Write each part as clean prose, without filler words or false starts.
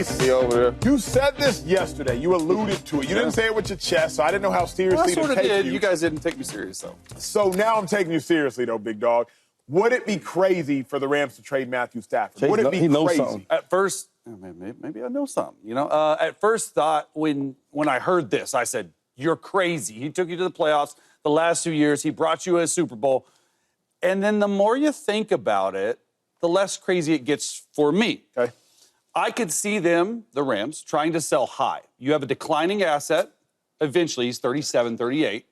Chase, over there. you said this yesterday. You alluded to it. You didn't say it with your chest, so I didn't know how seriously to take did. you. You guys didn't take me serious, though. So now I'm taking you seriously, though, big dog. Would it be crazy for the Rams to trade Matthew Stafford? Chase, Would it be he knows crazy? something. At first, maybe I know something. You know, at first thought when I heard this, I said, "You're crazy." He took you to the playoffs the last 2 years. He brought you a Super Bowl, and then the more you think about it, the less crazy it gets for me. Okay. I could see them, the Rams, trying to sell high. You have a declining asset. Eventually, he's 37, 38,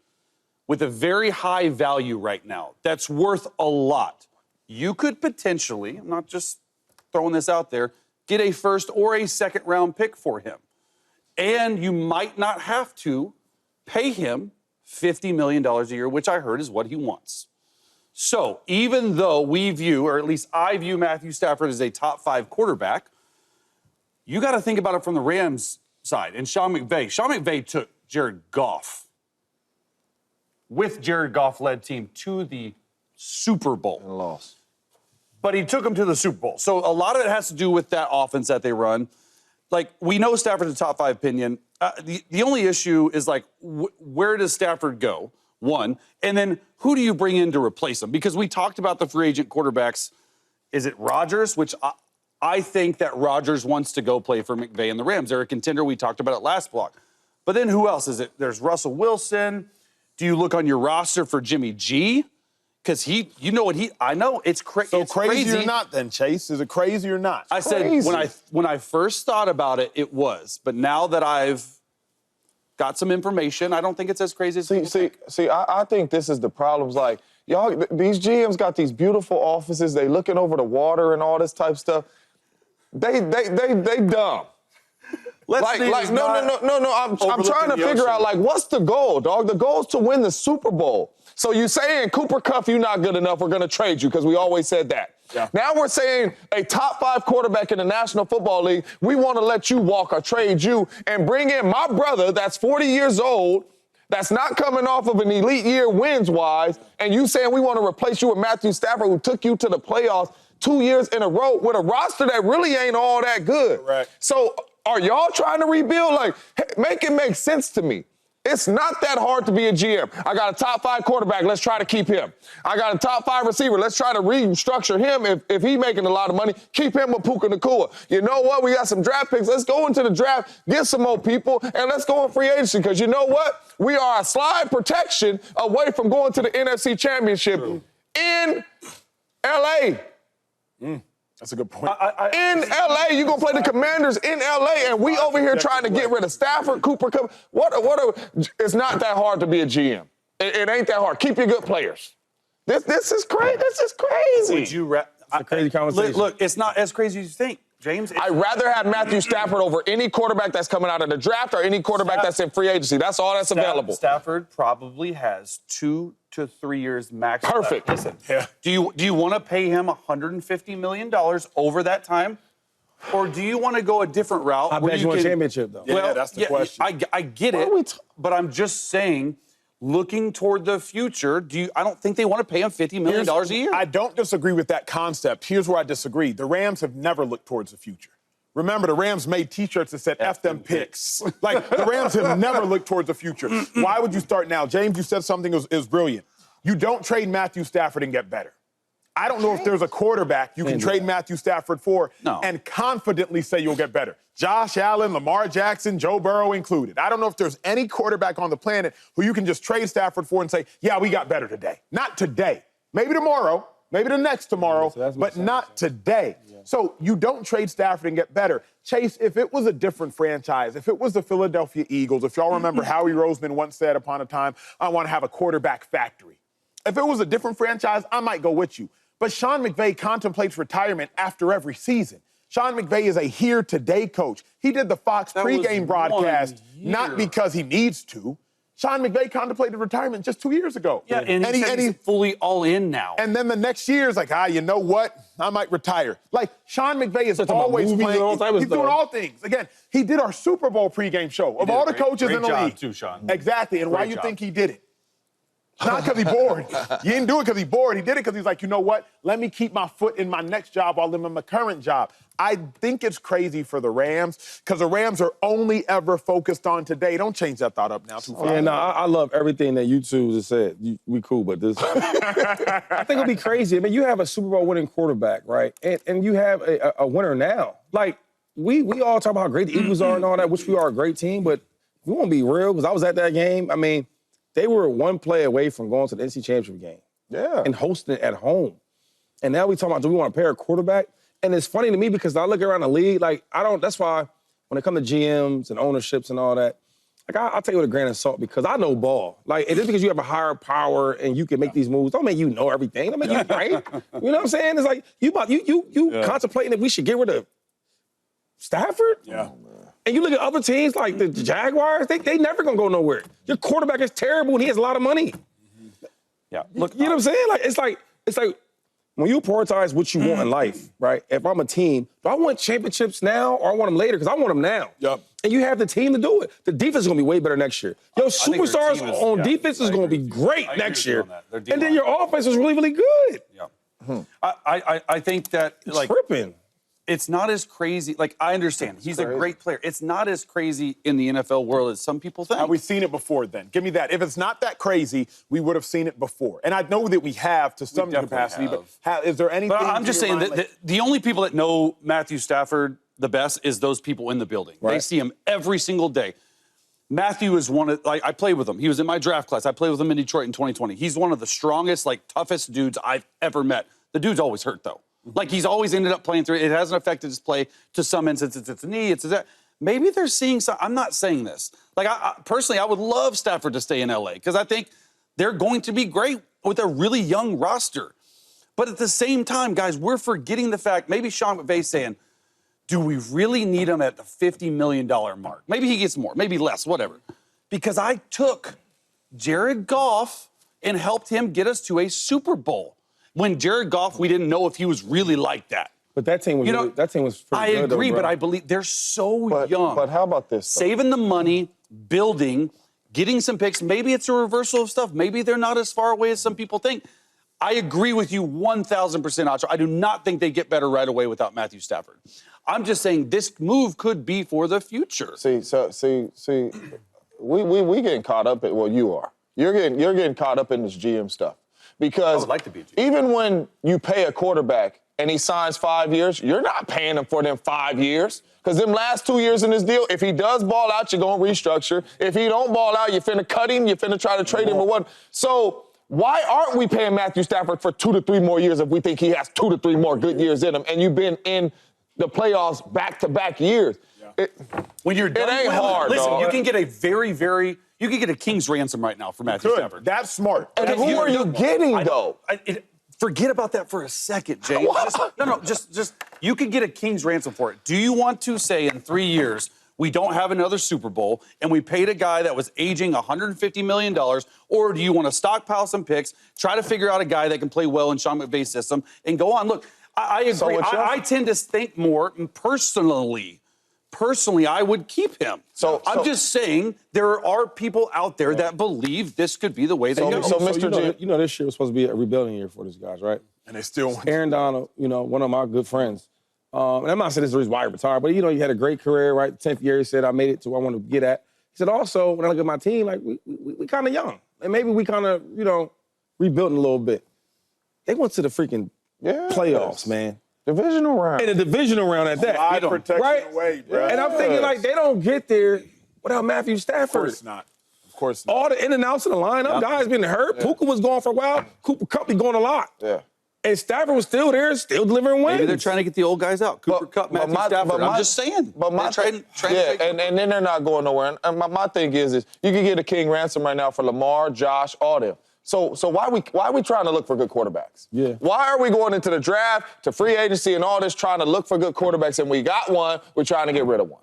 with a very high value right now. That's worth a lot. You could potentially, I'm not just throwing this out there, get a first or a second round pick for him. And you might not have to pay him $50 million a year, which I heard is what he wants. So even though we view, or at least I view Matthew Stafford as a top 5 quarterback, you got to think about it from the Rams side. And Sean McVey. Sean McVey took Jared Goff, with Jared Goff-led team, to the Super Bowl. And lost. But he took him to the Super Bowl. So a lot of it has to do with that offense that they run. Like, we know Stafford's a top 5 opinion. The only issue is, like, where does Stafford go, one? And then who do you bring in to replace him? Because we talked about the free agent quarterbacks. Is it Rodgers? Which I think that Rodgers wants to go play for McVay and the Rams. They're a contender. We talked about it last block. But then who else is it? There's Russell Wilson. Do you look on your roster for Jimmy G? Because you know what I know it's, So it's crazy crazy or not then, Chase? Is it crazy or not? I said when I first thought about it, it was. But now that I've got some information, I don't think it's as crazy as people think. See, I think this is the problems. Like, y'all, these GMs got these beautiful offices. They looking over the water and all this type of stuff. They dumb. No. I'm trying to figure out, like, what's the goal, dog? The goal is to win the Super Bowl. So you saying Cooper Kupp, you're not good enough, we're going to trade you, because we always said that. Yeah. Now we're saying a top 5 quarterback in the National Football League, we want to let you walk or trade you and bring in my brother that's 40 years old, that's not coming off of an elite year wins-wise, and you saying we want to replace you with Matthew Stafford, who took you to the playoffs 2 years in a row with a roster that really ain't all that good. Right. So are y'all trying to rebuild? Like, make it make sense to me. It's not that hard to be a GM. I got a top 5 quarterback. Let's try to keep him. I got a top 5 receiver. Let's try to restructure him. If he's making a lot of money, keep him with Puka Nacua. You know what? We got some draft picks. Let's go into the draft, get some more people, and let's go in free agency. Because you know what? We are a slide protection away from going to the NFC Championship in L.A. That's a good point. In L.A., you're going to play the Commanders in L.A., and we over here trying to get rid of Stafford, Cooper Kupp. It's not that hard to be a GM. It ain't that hard. Keep your good players. This is crazy. This is crazy. Would you it's a crazy conversation. Look, it's not as crazy as you think, James. I'd rather have Matthew Stafford over any quarterback that's coming out of the draft or any quarterback that's in free agency. That's all that's available. Stafford probably has 2 to 3 years max. Perfect. Listen, Yeah. do you want to pay him $150 million over that time? Or do you want to go a different route? I bet you won a championship, though. Yeah, that's the question. I get it, but I'm just saying, looking toward the future, I don't think they want to pay him $50 million a year. I don't disagree with that concept. Here's where I disagree. The Rams have never looked towards the future. Remember, the Rams made T-shirts that said F them picks. Like, the Rams have never looked towards the future. Why would you start now? James, you said something that was brilliant. You don't trade Matthew Stafford and get better. I don't know if there's a quarterback you can trade Matthew Stafford for and confidently say you'll get better. Josh Allen, Lamar Jackson, Joe Burrow included. I don't know if there's any quarterback on the planet who you can just trade Stafford for and say, yeah, we got better today. Not today. Maybe tomorrow. Maybe the next tomorrow, but not today. Yeah. So you don't trade Stafford and get better. Chase, if it was a different franchise, if it was the Philadelphia Eagles, if y'all remember Howie Roseman once said upon a time, I want to have a quarterback factory. If it was a different franchise, I might go with you. But Sean McVay contemplates retirement after every season. Sean McVay is a here-today coach. He did the Fox pregame broadcast not because he needs to. Sean McVay contemplated retirement just 2 years ago. Yeah, and he's fully all in now. And then the next year is like, you know what? I might retire. Like, Sean McVay is always playing. He's doing all things. Again, he did our Super Bowl pregame show. Of all the coaches in the league. Too, Sean. Exactly. And why you think he did it? Not because he's bored. He didn't do it because he's bored. He did it because he's like, you know what? Let me keep my foot in my next job while I'm in my current job. I think it's crazy for the Rams because the Rams are only ever focused on today. Don't change that thought up now too far. Yeah, no, I love everything that you two just said. We cool, but this, I think it'll be crazy. I mean, you have a Super Bowl winning quarterback, right? And you have a winner now. Like, we all talk about how great the Eagles are and all that, which we are a great team, but we won't be real because I was at that game. I mean, they were one play away from going to the NC Championship game. Yeah. And hosting it at home. And now we talking about, do we want to pair a quarterback? And it's funny to me because I look around the league, like, that's why when it comes to GMs and ownerships and all that, like, I'll take it with a grain of salt because I know ball. Like, just because you have a higher power and you can make these moves, don't make you know everything. Don't make you right. You know what I'm saying? It's like, you contemplating if we should get rid of Stafford? Yeah. And you look at other teams like the Jaguars, they never gonna go nowhere. Your quarterback is terrible and he has a lot of money. Yeah. Look, You know what I'm saying? Like, it's like when you prioritize what you want in life, right? If I'm a team, do I want championships now or I want them later? Because I want them now. Yep. And you have the team to do it. The defense is going to be way better next year. Yo, think their superstars team is- on yeah, defense is I going to agree be with you. great I agree next with you year. on that. Their And then D-line. your offense is really, really good. Yeah. I think that, like, Tripping. it's not as crazy. Like, I understand. He's a great player. It's not as crazy in the NFL world as some people think. Have we seen it before then? Give me that. If it's not that crazy, we would have seen it before. And I know that we have to some definitely capacity, have. but is there anything? But I'm to just your saying mind, that like- the only people that know Matthew Stafford the best is those people in the building. They Right. see him every single day. Matthew is one of, like, I played with him. He was in my draft class. I played with him in Detroit in 2020. He's one of the strongest, like, toughest dudes I've ever met. The dude's always hurt, though. Like, he's always ended up playing through it. It hasn't affected his play to some instances. It's a knee, it's a that. Maybe they're seeing some. I'm not saying this. Like, personally, I would love Stafford to stay in LA because I think they're going to be great with a really young roster. But at the same time, guys, we're forgetting the fact, maybe Sean McVay's saying, do we really need him at the $50 million mark? Maybe he gets more, maybe less, whatever. Because I took Jared Goff and helped him get us to a Super Bowl. When Jared Goff, we didn't know if he was really like that. But that team was pretty I good, agree, though, but bro. I believe they're so young. But how about this? though? Saving the money, building, getting some picks. Maybe it's a reversal of stuff. Maybe they're not as far away as some people think. I agree with you 1,000%, Acho. I do not think they get better right away without Matthew Stafford. I'm just saying this move could be for the future. See, we getting caught up in, well, you are. You're getting caught up in this GM stuff. Because I would like to be a GM. even when you pay a quarterback and he signs 5 years, you're not paying him for them 5 years. Because them last 2 years in this deal, if he does ball out, you're going to restructure. If he don't ball out, you're finna cut him, you're finna try to trade him or what. So why aren't we paying Matthew Stafford for 2 to 3 more years if we think he has 2 to 3 more good years in him and you've been in the playoffs back-to-back years? Yeah. When you're done, It ain't hard, listen, dog. you can get you can get a king's ransom right now for Matthew Good. Stafford. That's smart. And That's who smart. are you getting, though? Forget about that for a second, James. Just you could get a king's ransom for it. Do you want to say in 3 years we don't have another Super Bowl and we paid a guy that was aging $150 million, or do you want to stockpile some picks, try to figure out a guy that can play well in Sean McVay's system, and go on? Look, I agree. So what's your- I tend to think more personally, I would keep him. I'm just saying there are people out there that believe this could be the way they go. So Mr. G, you know this year was supposed to be a rebuilding year for these guys, right? And they still want Aaron Donald, one of my good friends. And I'm not saying this is the reason why he retired, but, he had a great career, right? 10th year, he said, I made it to where I want to get at. He said, also, when I look at my team, like, we kind of young. And maybe we kind of, rebuilding a little bit. They went to the freaking playoffs, man. divisional round. In a divisional round at that. Slide protection right? away, bro. And I'm thinking, like, they don't get there without Matthew Stafford. Of course not. Of course not. All the in and outs of the lineup, guys been hurt. Puka was gone for a while. Cooper Kupp be going a lot. Yeah. And Stafford was still there, still delivering wins. Maybe they're trying to get the old guys out. Cooper Kupp, Matthew Stafford. I'm just saying. But my They're trying to take and then they're not going nowhere. And my thing is you can get a king ransom right now for Lamar, Josh, all them. So why are we trying to look for good quarterbacks? Yeah. Why are we going into the draft, to free agency and all this trying to look for good quarterbacks, and we got one, we're trying to get rid of one?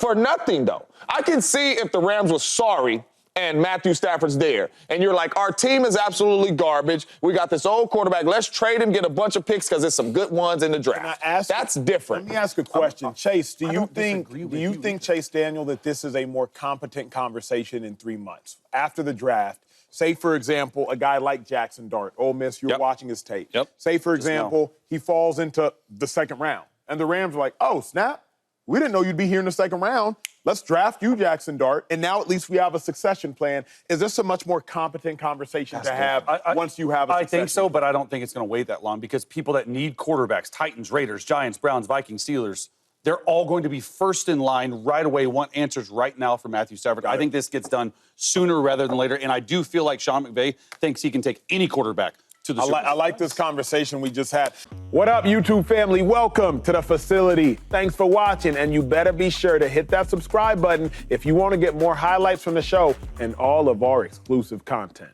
For nothing, though. I can see if the Rams was sorry and Matthew Stafford's there, and you're like, our team is absolutely garbage. We got this old quarterback. Let's trade him, get a bunch of picks because there's some good ones in the draft. That's different. Let me ask a question. Chase, do you think, Chase Daniel, that this is a more competent conversation in 3 months? After the draft, Say, for example, a guy like Jackson Dart, Ole Miss, you're watching his tape. Yep. Say, for example, he falls into the second round, and the Rams are like, oh, snap, we didn't know you'd be here in the second round. Let's draft you, Jackson Dart, and now at least we have a succession plan. Is this a much more competent conversation to have once you have a succession I think so, plan? but I don't think it's going to wait that long because people that need quarterbacks, Titans, Raiders, Giants, Browns, Vikings, Steelers, they're all going to be first in line right away, want answers right now for Matthew Stafford. I think this gets done sooner rather than later, and I do feel like Sean McVey thinks he can take any quarterback to the Super Bowl. I like this conversation we just had. What up, YouTube family? Welcome to the facility. Thanks for watching, and you better be sure to hit that subscribe button if you want to get more highlights from the show and all of our exclusive content.